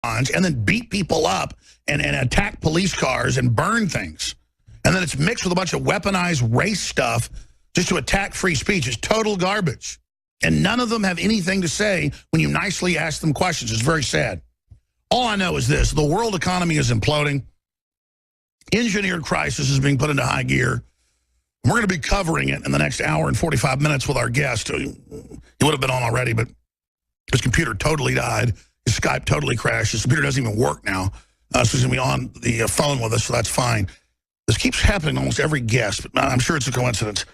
and then beat people up and attack police cars and burn things. And then it's mixed with a bunch of weaponized race stuff just to attack free speech. It's total garbage. And none of them have anything to say when you nicely ask them questions. It's very sad. All I know is this. The world economy is imploding. Engineered crisis is being put into high gear. We're going to be covering it in the next hour and 45 minutes with our guest. He would have been on already, but his computer totally died. His Skype totally crashed. His computer doesn't even work now. So he's going to be on the phone with us, so that's fine. This keeps happening to almost every guest, but I'm sure it's a coincidence.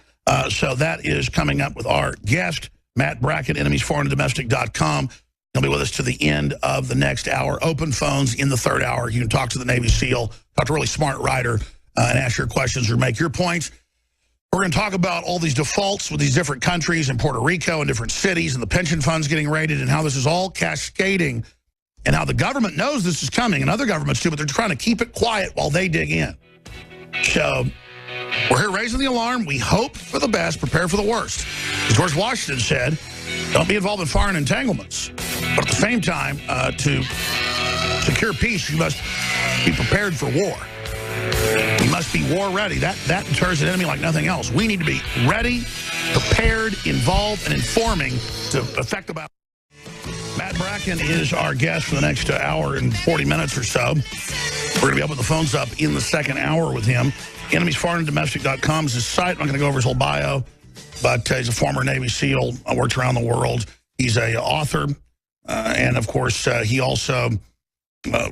So that is coming up with our guest, Matt Bracken, enemiesforeignanddomestic.com. He'll be with us to the end of the next hour. Open phones in the third hour. You can talk to the Navy SEAL, talk to a really smart writer, and ask your questions or make your points. We're going to talk about all these defaults with these different countries in Puerto Rico and different cities and the pension funds getting raided and how this is all cascading and how the government knows this is coming and other governments do, but they're trying to keep it quiet while they dig in. So we're here raising the alarm. We hope for the best, prepare for the worst. As George Washington said, don't be involved in foreign entanglements. But at the same time, to secure peace, you must be prepared for war. You must be war ready. That deters an enemy like nothing else. We need to be ready, prepared, involved, and informing to affect the battle. Matt Bracken is our guest for the next hour and 40 minutes or so. We're going to be opening the phones up in the second hour with him. enemiesforeignanddomestic.com is his site. I'm not going to go over his whole bio, but he's a former Navy SEAL, worked around the world. He's an author, and of course, he also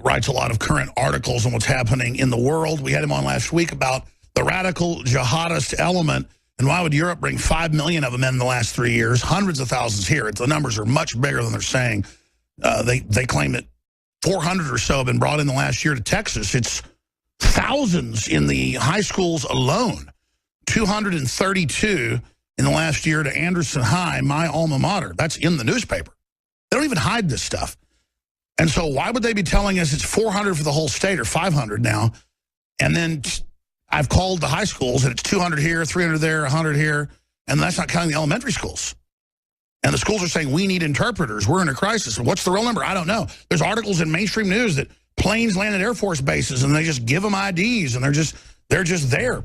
writes a lot of current articles on what's happening in the world. We had him on last week about the radical jihadist element, and why would Europe bring 5 million of them in the last 3 years? Hundreds of thousands here. The numbers are much bigger than they're saying. They claim that 400 or so have been brought in the last year to Texas. It's thousands in the high schools alone. 232 in the last year to Anderson High, my alma mater. That's in the newspaper. They don't even hide this stuff. And so why would they be telling us it's 400 for the whole state or 500 now? And then I've called the high schools and it's 200 here, 300 there, 100 here. And that's not counting the elementary schools. And the schools are saying, we need interpreters. We're in a crisis. What's the real number? I don't know. There's articles in mainstream news that planes land at Air Force bases and they just give them IDs and they're just there.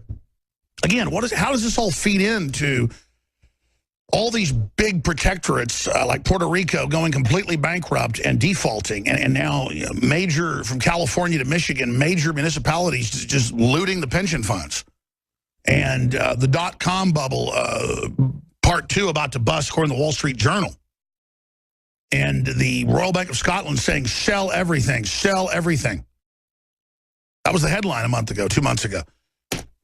Again, how does this all feed into all these big protectorates like Puerto Rico going completely bankrupt and defaulting, and now major, from California to Michigan, major municipalities just looting the pension funds. And the dot-com bubble, part 2 about to bust, according to the Wall Street Journal. And the Royal Bank of Scotland saying, sell everything, sell everything. That was the headline a month ago, 2 months ago.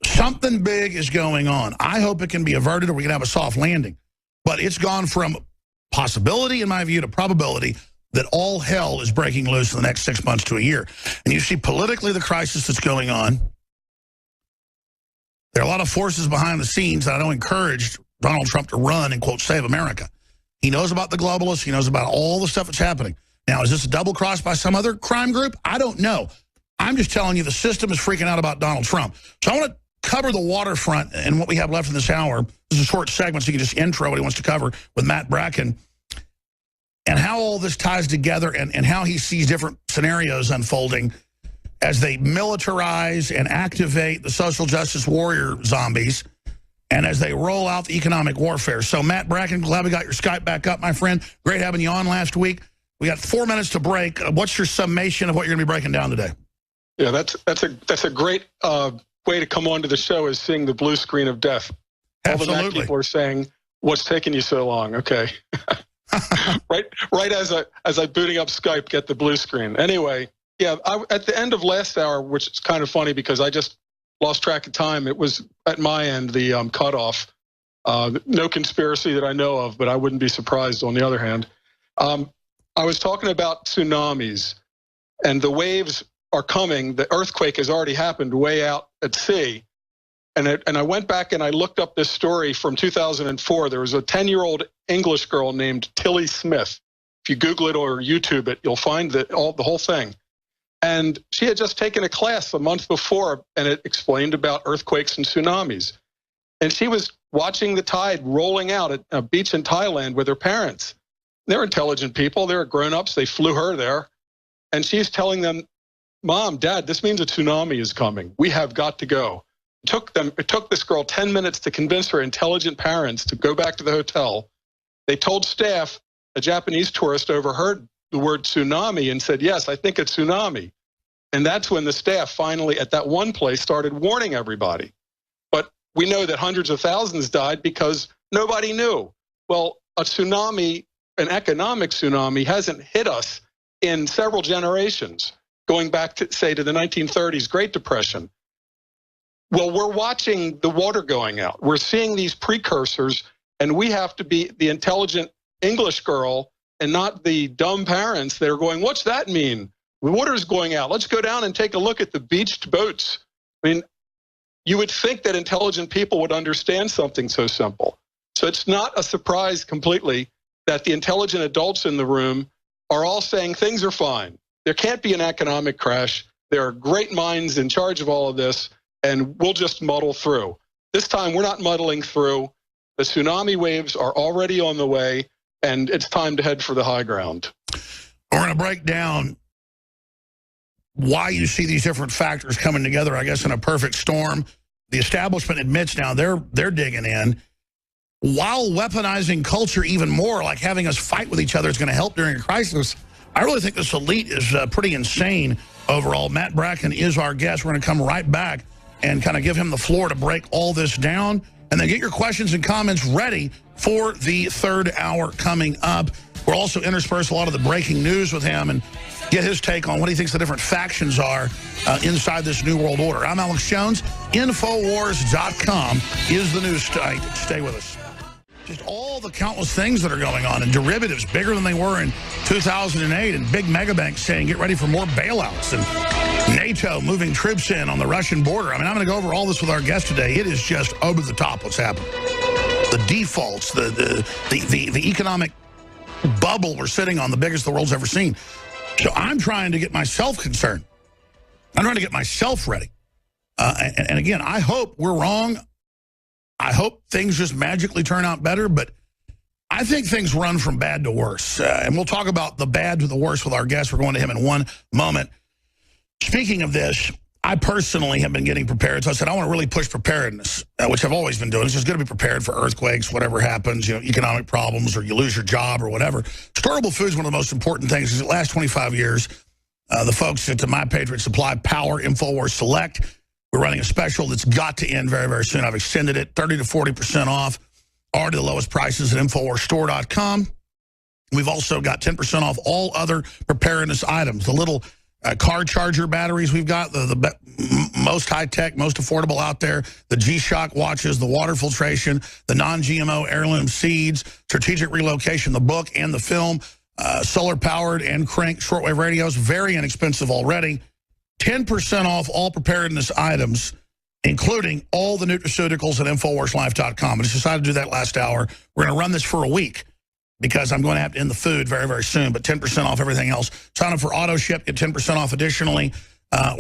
Something big is going on. I hope it can be averted or we can have a soft landing. But it's gone from possibility, in my view, to probability that all hell is breaking loose in the next 6 months to a year. And you see politically the crisis that's going on. There are a lot of forces behind the scenes that I don't encourage Donald Trump to run and, quote, save America. He knows about the globalists. He knows about all the stuff that's happening. Now, is this a double cross by some other crime group? I don't know. I'm just telling you the system is freaking out about Donald Trump. So I want to cover the waterfront and what we have left in this hour. This is a short segment, so you can just intro what he wants to cover with Matt Bracken and how all this ties together and how he sees different scenarios unfolding as they militarize and activate the social justice warrior zombies and as they roll out the economic warfare. So, Matt Bracken, glad we got your Skype back up, my friend. Great having you on last week. We got 4 minutes to break. What's your summation of what you're going to be breaking down today? Yeah, that's a great way to come onto the show, is seeing the blue screen of death. Absolutely. All the people are saying, "What's taking you so long?" Okay, right as I booting up Skype, get the blue screen. Anyway, yeah, at the end of last hour, which is kind of funny because I just lost track of time. It was at my end the cutoff. No conspiracy that I know of, but I wouldn't be surprised on the other hand. I was talking about tsunamis, and the waves are coming. The earthquake has already happened way out at sea. And I went back and I looked up this story from 2004. There was a 10-year-old English girl named Tilly Smith. If you Google it or YouTube it, you'll find the whole thing. And she had just taken a class a month before, and it explained about earthquakes and tsunamis. And she was watching the tide rolling out at a beach in Thailand with her parents. They're intelligent people. They're grown-ups. They flew her there. And she's telling them, Mom, Dad, this means a tsunami is coming. We have got to go. It took this girl 10 minutes to convince her intelligent parents to go back to the hotel. They told staff. A Japanese tourist overheard the word tsunami and said, yes, I think it's tsunami. And that's when the staff finally, at that one place, started warning everybody. But we know that hundreds of thousands died because nobody knew. Well, a tsunami, an economic tsunami, hasn't hit us in several generations, going back to, say, to the 1930s, Great Depression. Well, we're watching the water going out. We're seeing these precursors, and we have to be the intelligent English girl and not the dumb parents that are going, what's that mean? The water's going out. Let's go down and take a look at the beached boats. I mean, you would think that intelligent people would understand something so simple. So it's not a surprise completely that the intelligent adults in the room are all saying things are fine. There can't be an economic crash. There are great minds in charge of all of this, and we'll just muddle through. This time, we're not muddling through. The tsunami waves are already on the way, and it's time to head for the high ground. We're going to break down why you see these different factors coming together, I guess, in a perfect storm. The establishment admits now they're digging in, while weaponizing culture even more, like having us fight with each other is going to help during a crisis. I really think this elite is pretty insane overall. Matt Bracken is our guest. We're going to come right back and kind of give him the floor to break all this down. And then get your questions and comments ready for the third hour coming up. We'll also intersperse a lot of the breaking news with him and get his take on what he thinks the different factions are inside this new world order. I'm Alex Jones. Infowars.com is the news site. Stay with us. Just all the countless things that are going on, and derivatives bigger than they were in 2008, and big mega banks saying get ready for more bailouts, and NATO moving troops in on the Russian border. I mean, I'm going to go over all this with our guest today. It is just over the top what's happening. The defaults, the economic bubble we're sitting on, the biggest the world's ever seen. So I'm trying to get myself concerned. I'm trying to get myself ready. And again, I hope we're wrong. I hope things just magically turn out better, but I think things run from bad to worse. And we'll talk about the bad to the worst with our guest. We're going to him in one moment. Speaking of this, I personally have been getting prepared. So I said, I want to really push preparedness, which I've always been doing. It's just going to be prepared for earthquakes, whatever happens, you know, economic problems, or you lose your job or whatever. Storable food is one of the most important things because the last 25 years, the folks at My Patriot Supply, Power, InfoWars Select, we're running a special that's got to end very, very soon. I've extended it 30 to 40% off, already the lowest prices at InfoWarsStore.com. We've also got 10% off all other preparedness items. The little car charger batteries we've got, the most high-tech, most affordable out there, the G-Shock watches, the water filtration, the non-GMO heirloom seeds, strategic relocation, the book and the film, solar-powered and crank shortwave radios, very inexpensive already. 10% off all preparedness items, including all the nutraceuticals at InfoWarsLife.com. I just decided to do that last hour. We're going to run this for a week because I'm going to have to end the food very, very soon, but 10% off everything else. Sign up for auto ship, get 10% off additionally.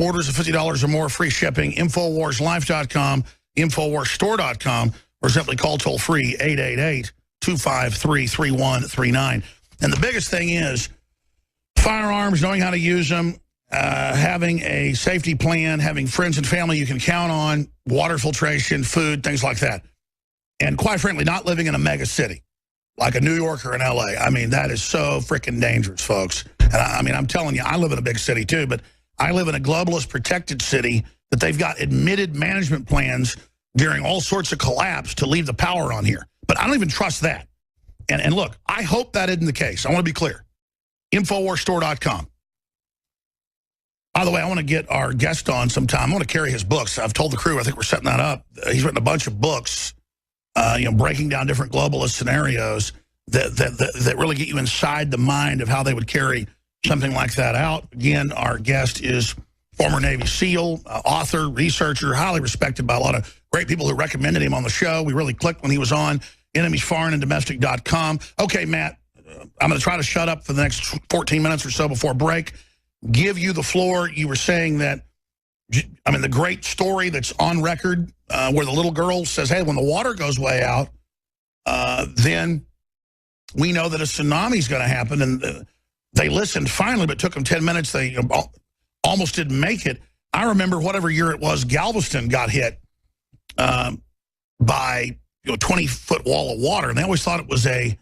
Orders of $50 or more, free shipping. InfoWarsLife.com, InfoWarsStore.com, or simply call toll-free 888-253-3139. And the biggest thing is firearms, knowing how to use them, having a safety plan, having friends and family you can count on, water filtration, food, things like that. And quite frankly, not living in a mega city like a New York or an LA. I mean, that is so freaking dangerous, folks. And I mean, I'm telling you, I live in a big city too, but I live in a globalist protected city that they've got admitted management plans during all sorts of collapse to leave the power on here. But I don't even trust that. And look, I hope that isn't the case. I want to be clear. InfoWarsStore.com. By the way, I want to get our guest on sometime. I want to carry his books. I've told the crew, I think we're setting that up. He's written a bunch of books, breaking down different globalist scenarios that really get you inside the mind of how they would carry something like that out. Again, our guest is former Navy SEAL, author, researcher, highly respected by a lot of great people who recommended him on the show. We really clicked when he was on, enemiesforeignanddomestic.com. Okay, Matt, I'm going to try to shut up for the next 14 minutes or so before break. Give you the floor. You were saying that, I mean, the great story that's on record where the little girl says, hey, when the water goes way out, then we know that a tsunami is going to happen. And They listened finally, but it took them 10 minutes. They almost didn't make it. I remember whatever year it was, Galveston got hit by a 20-foot wall of water, and they always thought it was a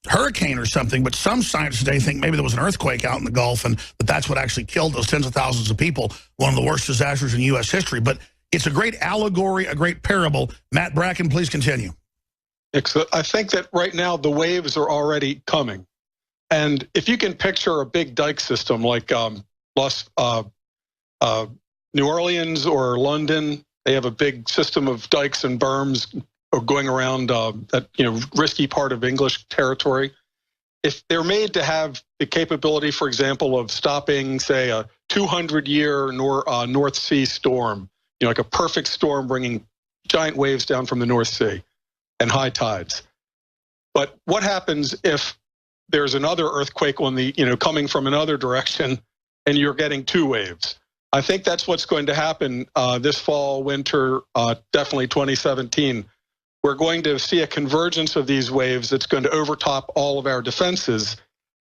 hurricane or something, but some scientists today think maybe there was an earthquake out in the Gulf and that's what actually killed those tens of thousands of people, one of the worst disasters in U.S. history. But it's a great allegory, a great parable. Matt Bracken, please continue. I think that right now the waves are already coming. And if you can picture a big dike system like New Orleans or London, they have a big system of dikes and berms going around that risky part of English territory. If they're made to have the capability, for example, of stopping, say, a 200-year North Sea storm, like a perfect storm bringing giant waves down from the North Sea and high tides. But what happens if there's another earthquake on the coming from another direction and you're getting two waves? I think that's what's going to happen this fall, winter, definitely 2017. We're going to see a convergence of these waves that's going to overtop all of our defenses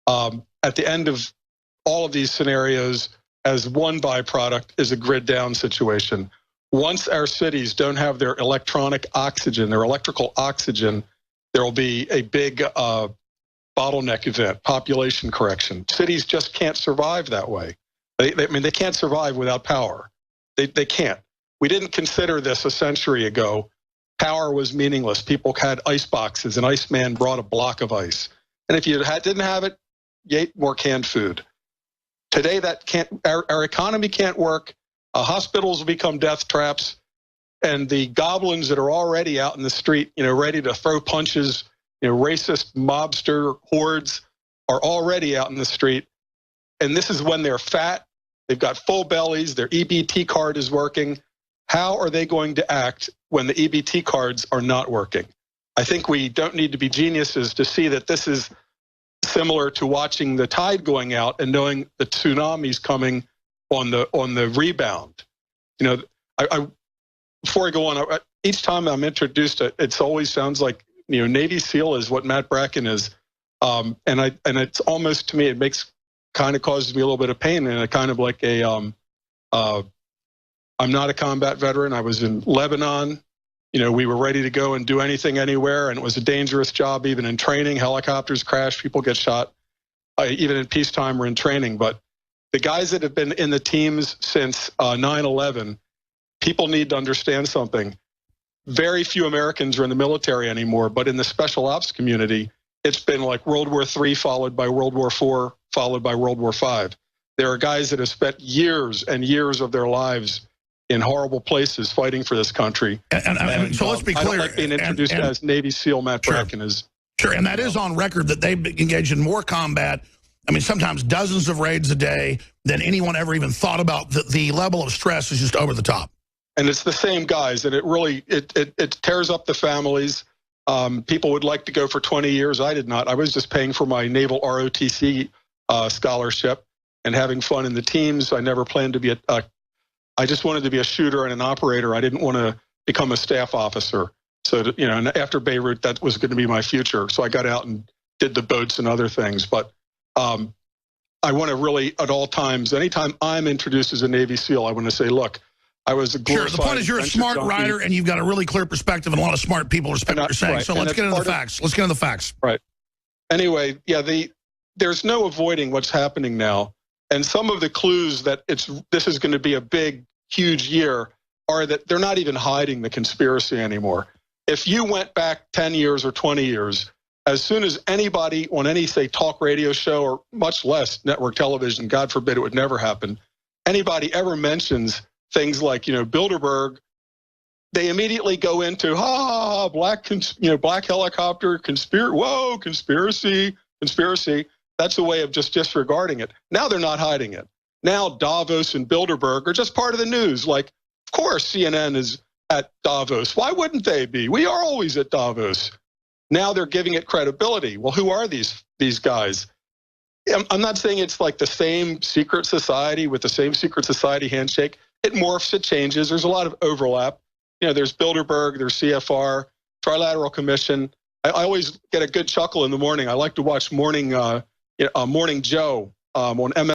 at the end of all of these scenarios. As one byproduct is a grid down situation. Once our cities don't have their electronic oxygen, their electrical oxygen, there will be a big bottleneck event, population correction. Cities just can't survive that way. They can't survive without power. They can't. We didn't consider this a century ago. Power was meaningless. People had ice boxes. An Iceman brought a block of ice. And if you didn't have it, you ate more canned food. Today, that can't. Our economy can't work. Hospitals will become death traps. And the goblins that are already out in the street, ready to throw punches, racist mobster hordes are already out in the street. And this is when they're fat. They've got full bellies. Their EBT card is working. How are they going to act when the EBT cards are not working? I think we don't need to be geniuses to see that this is similar to watching the tide going out and knowing the tsunami's coming on the rebound. Before I go on, each time I'm introduced, it always sounds like Navy SEAL is what Matt Bracken is, and it's almost, to me, it causes me a little bit of pain, and kind of like I'm not a combat veteran. I was in Lebanon. We were ready to go and do anything, anywhere, and it was a dangerous job, even in training. Helicopters crash, people get shot. Even in peacetime, we're in training. But the guys that have been in the teams since 9/11, people need to understand something. Very few Americans are in the military anymore, but in the special ops community, it's been like World War III followed by World War IV, followed by World War V. There are guys that have spent years and years of their lives in horrible places fighting for this country. And so let's be clear. I don't like being introduced as Navy SEAL Matt Bracken is. Sure, and that is on record that they've engaged in more combat. I mean, sometimes dozens of raids a day than anyone ever even thought about. The level of stress is just over the top. And it's the same guys, and it really it tears up the families. People would like to go for 20 years. I did not. I was just paying for my Naval ROTC scholarship and having fun in the teams. I never planned to be I just wanted to be a shooter and an operator. I didn't want to become a staff officer. So, and after Beirut, that was going to be my future. So I got out and did the boats and other things. But I want to really, at all times, anytime I'm introduced as a Navy SEAL, I want to say, look, I was a glorified... Sure, the point is you're a smart writer and you've got a really clear perspective, and a lot of smart people respect what you're saying. Right. So let's get into the facts. Let's get into the facts. Right. Anyway, yeah, there's no avoiding what's happening now. And some of the clues that this is going to be a big, huge year are that they're not even hiding the conspiracy anymore. If you went back 10 years or 20 years, as soon as anybody on any, say, talk radio show, or much less network television, God forbid it would never happen, anybody ever mentions things like, Bilderberg, they immediately go into, black helicopter, conspiracy. That's a way of just disregarding it. Now they're not hiding it. Now Davos and Bilderberg are just part of the news. Like, of course, CNN is at Davos. Why wouldn't they be? We are always at Davos. Now they're giving it credibility. Well, who are these guys? I'm not saying it's like the same secret society with the same secret society handshake. It morphs, it changes. There's a lot of overlap. There's Bilderberg, there's CFR, Trilateral Commission. I always get a good chuckle in the morning. I like to watch Morning Joe on MS.